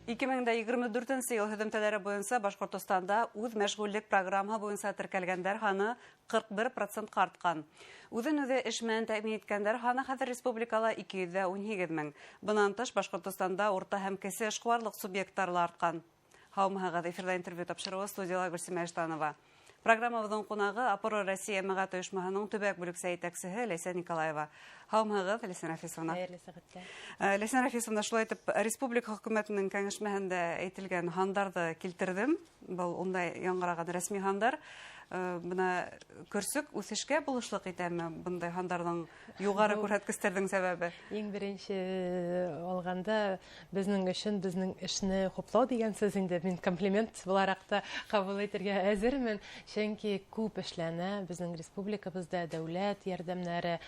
2024 ел һөҙөмтәләре буенча Башҡортостанда үҙ мәшғүллек программа буенча теркәлгәндәр һаны 41% артҡан. Үҙен-үҙе эш менән тәэмин иткәндәр һаны хәҙер республикала 218 мең. Бынан тыш Башҡортостанда урта һәм кесе эшҡыуарлыҡ субъекттары артҡан. Һаумыһығыҙ, эфирҙа интервью тапшырыуы студияла Гөлсимә Эштанова. Программабыҙҙың ҡунағы Апоро Россия мәғәт ойошмаһының төбәк бүлексә етәксеһе Ләйсән Николаева. Һаумыһығыҙ, Ләйсән Рафисовна. Ләйсән Рафисовна, шулай итеп, республика хөкүмәтенең кәңәшмәһендә әйтелгән һандарҙы килтерҙем. Был ундай яңғыраған рәсми һандар. Бына көрсөк үҫешкә булышлыҡ итәме бындай һандарҙың юғары күрһәткестәрҙең сәбәбе? Иң беренсе алғанда безнең өсөн безнең эшне хуплау дигән сүз инде мин комплимент булараҡ та ҡабул итергә әзермен. Чөнки күп эшләнә безнең республикабызда дәүләт ярдәмнәре,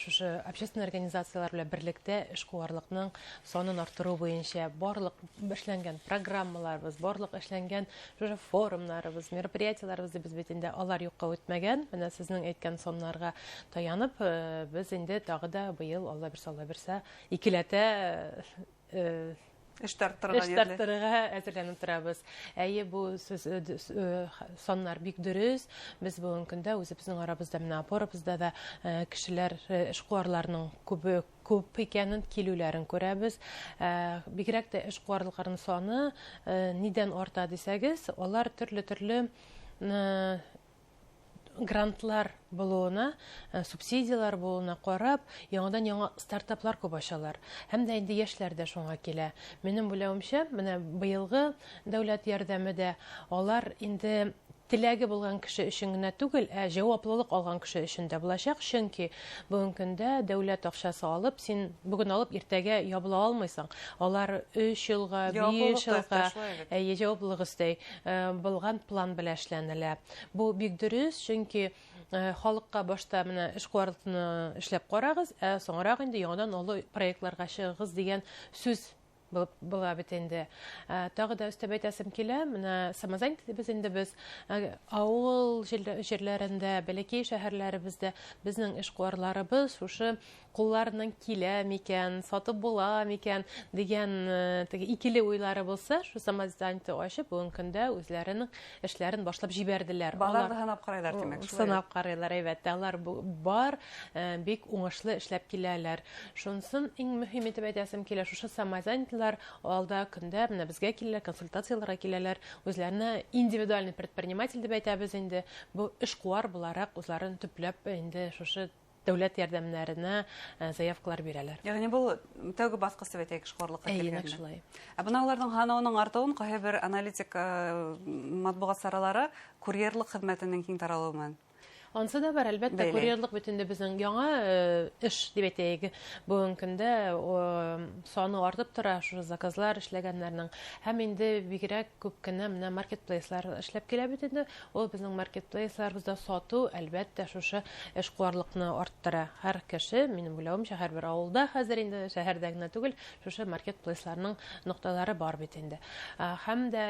шушы общественный организациялар белән берлектә эшҡыуарлыҡның сонын арттырыу буйынса барлыҡ эшләнгән программаларыбыз, барлыҡ эшләнгән шушы форумнарыбыз, мероприятиеларыбызды без бит инде алар юҡҡа үтмәгән. Менә сезнең әйткән соннарға таянып, без инде тағы да быйыл Алла бирсә икеләтә эш тарттырырға әзерләнеп торабыз. Әйе, бу соннар бик дөрөс. Без бүгенге көндә үзебезнең арабызда менә Апорыбызда да кешеләр эшҡыуарларның күп икәнен, килүләрен күрәбез. Бигерәк тә эшҡыуарлыҡларның саны нидән арта дисәгез, алар төрлө грантлар булуына, субсидиялар булуына ҡарап, яңа стартаплар күп ачалар. Һәм дә инде йәшләр дә шуңа килә. Минең беләүемчә, менә быйылғы дәүләт ярдәме дә алар инде теләге булган кеше өчен генә түгел, җаваплылык алган кеше өчен дә булачак. Чөнки бүгенге көндә дәүләт акчасы алып, син бүген алып иртәгә ябыла алмыйсың. Алар 3 елга, 5 елга җаваплылык өстәй булган план белән эшләнелә. Бу бик дөрес, чөнки халыкка башта менә эшҡыуарлыҡны эшләп ҡарагыз, соңрак инде яңадан олы проектларга чыгыгыз дигән сүз була бит инде. Тағы да өстәп әйтәсем килә, менә самозанятый без инде без ауыл җирләрендә, бәләкәй шәһәрләребездә безнең эшҡыуарларыбыз шушы ҡулларынан килә микән, сатып була микән дигән икеле уйлары булса, шу самозанятый ачып бүгенге көндә үзләренең эшләрен башлап җибәрделәр. Баларны һанап ҡарайҙар тимәк. Санап ҡарайҙар, әйбәттә. Алар бар, бик уңышлы эшләп киләләр. Шунсын иң мөһим итеп әйтәсем килә, шушы самозанятыйлар алда көндә менә безгә киләләр, консультацияларга киләләр, үзләренә индивидуальный предприниматель дип әйтәбез инде. Бу эшҡыуар булараҡ үзләрен төпләп инде шушы дәүләт ярдәмнәренә заявкалар бирәләр. Ягъни бу тәүге басҡыс дип әйтәйек эшҡыуарлыҡҡа килгәндә. Әйе, шулай. Бына уларҙың һанауының артыуын ҡайһы бер аналитик матбуғат саралары курьерлыҡ хеҙмәтенең киң таралыуы менән Ансы да бар, әлбәттә, курьерлык бөтендә безнең яңа эш дип әйтәйек. Бүгенге көндә саны артып тора, шушы заказлар эшләгәннәрнең. Һәм инде бигерәк күп кенә менә маркетплейслар эшләп килә бит инде. Ул безнең маркетплейсларыбызда сату, әлбәттә, шушы эшҡыуарлыҡны арттыра. Һәр кеше, минем беләүемчә, һәр бер авылда хәзер инде шәһәрдә генә түгел, шушы маркетплейсларның ноҡталары бар бит инде. Һәм дә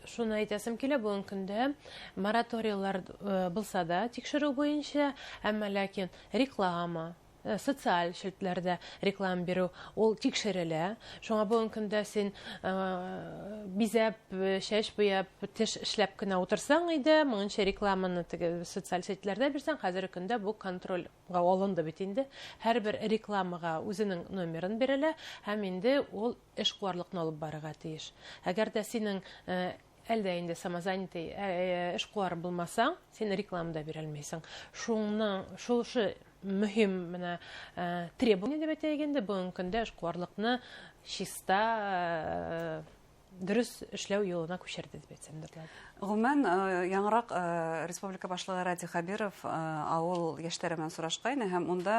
шуны әйтәсем килә, бүгенге көндә мораторийлар булса да, тикшерү буйынса, әммә ләкин реклама, социаль шелтләрдә реклама бирү, ул тикшерелә. Шуңа бүгенге көндә син бизәп, шәш буяп, теш эшләп кенә утырсаң иде, моңынча рекламаны социаль шелтләрдә бирсәң, хәзерге көндә бу контрольгә алынды бит инде. Һәр бер рекламага үзенең номерын бирәләр, һәм инде ул эшҡыуарлыҡны алып барырға тейеш. Әгәр дә синең әлдә инде самозанятый эшҡыуар булмасаң, син рекламада бирәлмәйсең. Шушы мөһим менә требование дип әйтәйек инде, бүгенге көндә эшҡыуарлыҡны чиста дөрөс эшләү юлына күсерде дип әйтсәм дә була. Ғөмүмән, яңыраҡ республика башлығы Ради Хабиров ауыл йәштәре менән сорашҡайны һәм унда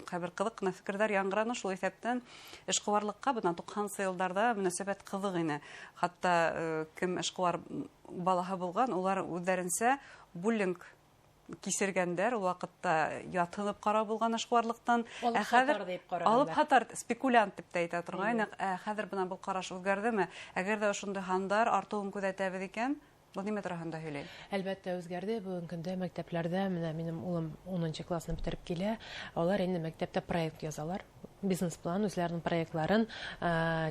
ҡайбер ҡыҙыҡ ҡына фекерҙәр яңғыраны. Шул иҫәптән эшҡыуарлыҡҡа бына 90-сы йылдарҙа мөнәсәбәт ҡыҙыҡ ине. Хатта кем эшҡыуар балаһы булған, улар үҙҙәренсә буллинг кисергәндәр, ул ваҡытта ятынып ҡарау булған эшҡыуарлыҡтан. Алып һатар, спекулянт дип тә әйтә торғайныҡ. Хәҙер бына был ҡараш үҙгәрҙеме? Әгәр ҙә ошондай һандар артыуын күҙәтәбеҙ икән, был нимә тураһында һөйләй? Әлбәттә үзгәрҙе. Бүгенге көндә мәктәпләрҙә, менә минем улым 10-нчы классны бөтөрөп килә, алар инде мәктәптә проект язалар. бизнес-план, үзләренең проектларын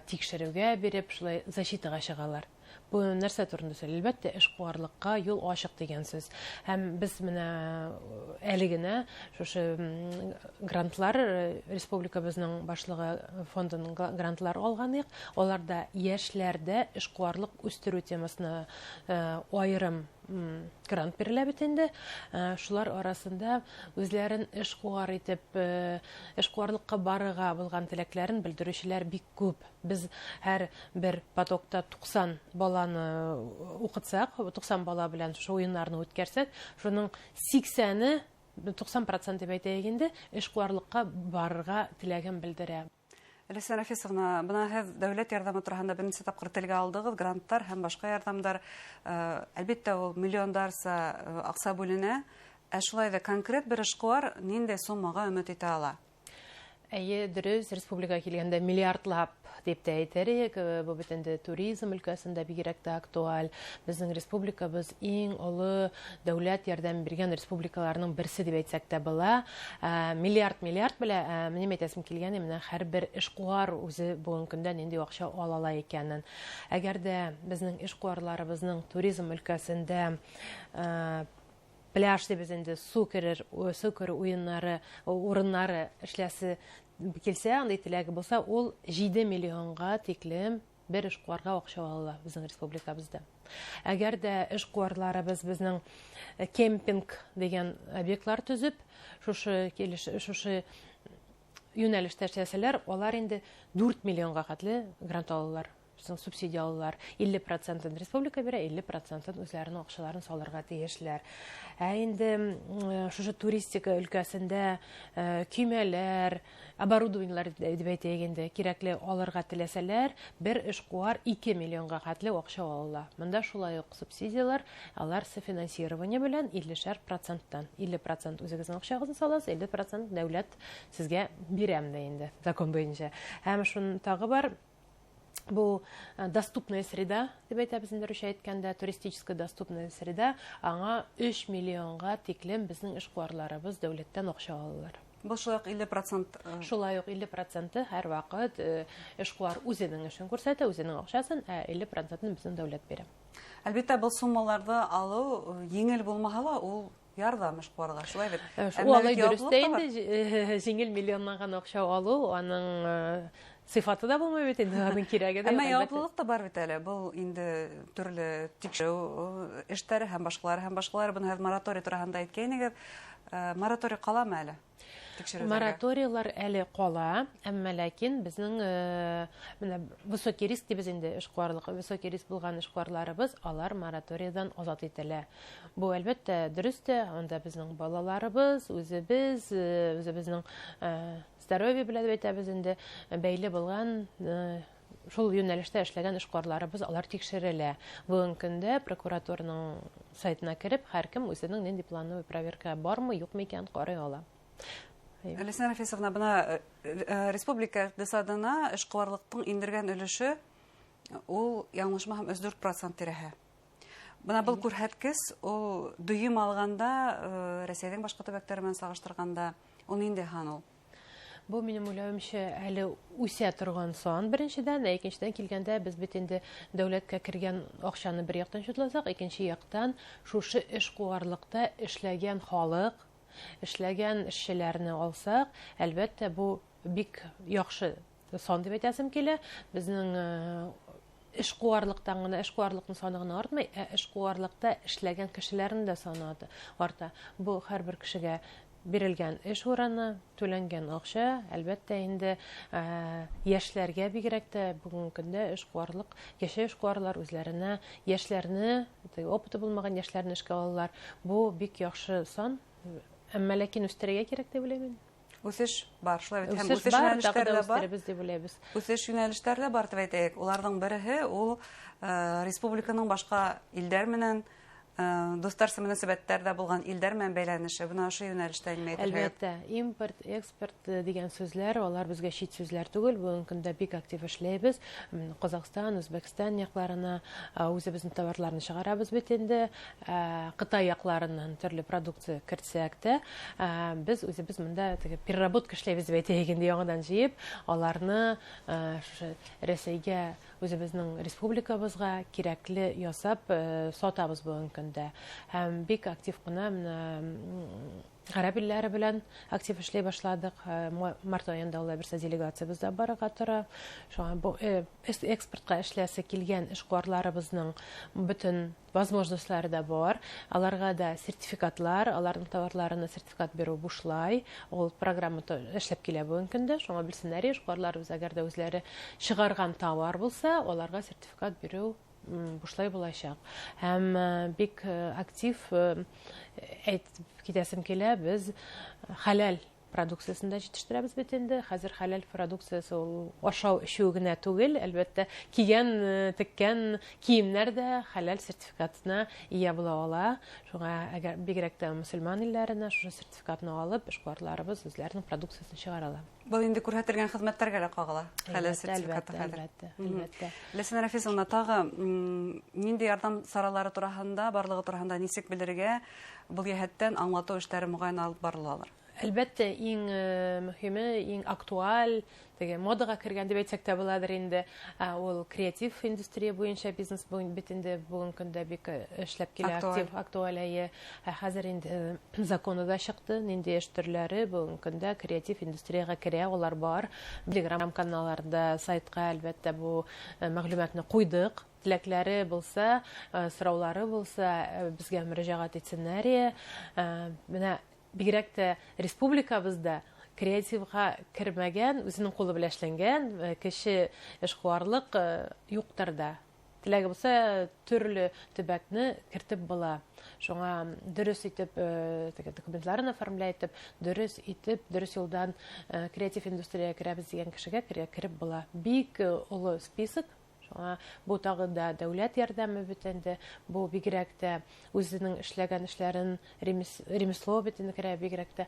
тикшерүгә биреп, шулай защитага чыгалар. Бу нәрсә турында сөйләп, әлбәттә, эшкуарлыкка юл ачык дигән сүз. Һәм без менә әле генә шушы грантлар, республикабызның башлыгы фондының грантлар алганык. Аларда яшьләрдә эшкуарлык үстерү темасына аерым грант бирелә бит инде. Шулар арасында үзләрен эшкуар итеп, эшкуарлыкка барырга булган теләкләрен белдерүчеләр бик күп. Без һәр бер потокта 90 баланы укытсак, 90 бала белән шу уеннарны үткәрсәк, шуның 80-і 90% дип әйтәйек инде, эшкуарлыкка барырга теләген белдерә. Әлисә Рафисовна, бына һез дәүләт ярдәме турында беренче тапкыр телгә алдыгыз, гранттар һәм башка ярдәмдар, әлбәттә, ул миллиондарса акча бүленә. Шулай да конкрет бер эшкуар нинди суммага өмет итә ала? Әйе, дөрес, республикага килгәндә миллиардлап дип тә әйтәләр. Бу бит инде туризм өлкәсендә бигрәк тә актуаль. Безнең республикабыз иң олы дәүләт ярдәм биргән республикаларның берсе дип әйтсәк тә була. Миллиард белә, минем әйтәсем килгән, менә һәрбер эшкуар үзе бүгенге көндә нинди акча ала икәнен. Әгәр дә безнең эшкуарларыбызның туризм өлкәсендә пляж дибез инде су керер уеннары, урыннары эшләсе килсә, андай теләге булса, ул 7 миллионга тиклем бер эшкуарга акча ала безнең республикабызда. Әгәр дә эшкуарларыбыз безнең кемпинг дигән объектлар төзеп, шушы юнәлештә эшләсәләр, алар инде 4 миллионга хәтле грант алалар. Субсидия алалар. 50% республика бирә, 50% үзләренең акчаларын салырга тиешләр. Инде шушы туристика өлкәсендә көймәләр, оборудованиелар дип әйтәйек инде, кирәкле алырга теләсәләр, бер эшкуар 2 миллионга хәтле акча ала. Монда шулай ук субсидиялар, алар софинансирование белән 50%. 50% үзегезнең акчагызны саласыз, 50% дәүләт сезгә бирәм дә инде, закон буенча. Һәм шуның тагы бар, бу доступная среда, дип әйтәбез инде русча әйткәндә, туристическая доступная среда, аңа 3 миллионга тиклем безнең эшкуарларыбыз дәүләттән акча алалар. Бу шулай ук 50%. Шулай ук 50% һәр вакыт эшкуар үзенең эшен күрсәтә, үзенең акчасын, 50%-ны безнең дәүләт бирә. Әлбәттә, бу суммаларны алу еңел булмаһа ла, ул ярдәм эшкуарга, шулай бит. Алай дөрестә инде җиңел миллионнан акча алу, аның сыйфаты да булмый бит инде, аның кирәге дә. Әмма яуаплылык та бар бит әле. Бу инде төрле тикшерү эшләре һәм башкалары, буны һәр мораторий турында әйткәнегез, мораторий каламы әле? Мораторийлар әле кала, әмма ләкин безнең менә высокий риск дибез инде эшкуарлык, высокий риск булган эшкуарларыбыз, алар мораторийдан азат ителә. Бу әлбәттә дөрес тә, анда безнең балаларыбыз, үзебезнең здоровье белән әйтәбез инде, бәйле булган шул юнәлештә эшләгән эшкуарларыбыз, алар тикшерелә. Бүгенге көндә прокуратураның сайтына кереп, һәркем үзенең нинди плановый проверка бармы, юкмы икән карый ала. Әлисә Рафисовна, бына республика икътисадына эшкуарлыктың индергән өлеше ул яңлышмаһам 4% тирәһе. Бына бу күрһәткес, ул дөйем алганда, Россиянең башка төбәкләре белән сагыштырганда, ул нинди хан ул? Бу минем уйлавымча әле үсә торган сан беренчедән, икенчедән килгәндә без бит инде дәүләткә кергән акчаны бер яктан шутласак, икенче яктан шушы эшкуарлыкта эшләгән халык, эшләгән эшчеләрне алсак, әлбәттә бу бик яхшы сан дип әйтәсем килә. Безнең эшкуарлыктан гына, эшкуарлыкның саны гына артмый, эшкуарлыкта эшләгән кешеләрнең дә саны арта. Бу һәрбер кешегә бирелгән эш урыны, түләнгән акча, әлбәттә инде яшьләргә бигрәк тә бүгенге көндә эшкуарлык, яшь эшкуарлар үзләренә яшьләрне, опыты булмаган яшьләрне эшкә алалар. Бу бик яхшы сан. Әмма ләкин үстерергә кирәк дип уйлыйм. Үсеш бар, шулай бит. Һәм үсеш юнәлешләре бар дип уйлыйбыз. Үсеш юнәлешләре бар дип әйтәйек. Уларның береһе ул республиканың башка илләр менән Достарсы мөнәсәбәттәрдә булган илдәр менән бәйләнеше, буны ошо юнәлештә нигә әйтергә? Әлбәттә, импорт, экспорт дигән сүзләр, алар безгә чит сүзләр түгел. Бүген көндә бик актив эшләйбез. Казакъстан, Үзбәкстан якларына үзебезнең товарларны чыгарабыз бит инде. Кытай якларыннан төрле продукция кертсәк тә, без үзебез монда переработка эшләйбез дип әйтәйек инде яңадан җыеп, аларны Рәсәйгә, үзебезнең республикабызга кирәкле ясап сатабыз бүген көндә. Һәм бик актив кына гарәп илләре белән актив эшләй башладык. Март аенда улай берсе делегациябездә барырга тора. Шуңа бу экспортка эшләсе килгән эшкуарларыбызның бөтен возможностьлары да бар. Аларга да сертификатлар, аларның товарларына сертификат бирү бушлай. Ул программа эшләп килә бүген көндә. Шуңа белсеннәр, эшкуарларыбыз әгәр дә үзләре чыгарган товар булса, аларга сертификат бирү бушлай булачак. Һәм бик актив әйтеп китәсем килә, без хәләл продукциясын да җитештерәбез бит инде. Хәзер хәләл продукциясе ул ашау эчү генә түгел, әлбәттә кигән, теккән киемнәр дә хәләл сертификатына ия була ала. Шуңа әгәр бигрәк тә мөселман илләренә шушы сертификатны алып, эшкуарларыбыз үзләренең продукциясын чыгаралар. Был инде күрһәтелгән хезмәттәргә дә кагыла. Хәләл сертификаты хәзер. Әлбәттә. Ләсән Рафисовна, тагы нинди ярдәм саралары турында, барлыгы турында нисек белергә, бу яһәттән аңлату эшләре мөгаен алып барылалар? Әлбәттә, иң мөһиме, иң актуаль, модага кергән дип әйтсәк тә буладыр инде, ул креатив индустрия буенча бизнес бит инде бүген көндә бик эшләп килә, актуаль. Хәзер инде законы да чыкты, нинди эш төрләре бүген көндә креатив индустрияга керә, алар бар. Telegram каналларда, сайтка әлбәттә бу мәгълүматны куйдык. Теләкләре булса, сораулары булса, безгә мөрәҗәгать итсеннәр. Менә бигрәк тә республикабызда креативга кермәгән, үзенең кулы белән эшләнгән кеше эшкуарлык юктыр да. Теләге булса, төрле төбәкне кертеп була. Шуңа дөрес итеп документларын оформлай итеп, дөрес юлдан креатив индустрияга керәбез дигән кешегә кереп була. Бик олы список. Бу тагы да дәүләт ярдәме бит инде, бу бигрәк тә үзенең эшләгән эшләрен ремесло бит инде керә, бигрәк тә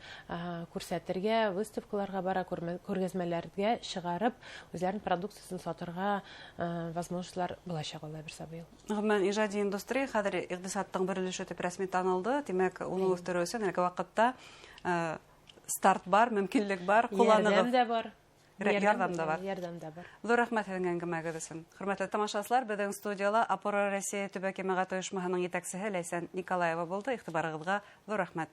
күрсәтергә, выставкаларга бара, күргәзмәләргә чыгарып, үзләренең продукциясын сатырга возможностьлар булачак алар берсе быел. Гомумән иҗади индустрия хәзер икътисадтың бер өлеше дип рәсми танылды. Димәк, уны үстерү өчен әлеге вакытта старт бар, мөмкинлек бар, кулланыгыз. Ярдәм да бар. Зур рәхмәт һеҙгә әңгәмәгеҙ өсөн. Хөрмәтле тамашасылар, безнең студияла Опора Россия төбәк җәмәгать оешмаһының етәксеһе Ләйсән Николаева булды. Игътибарыгыҙға зур рәхмәт.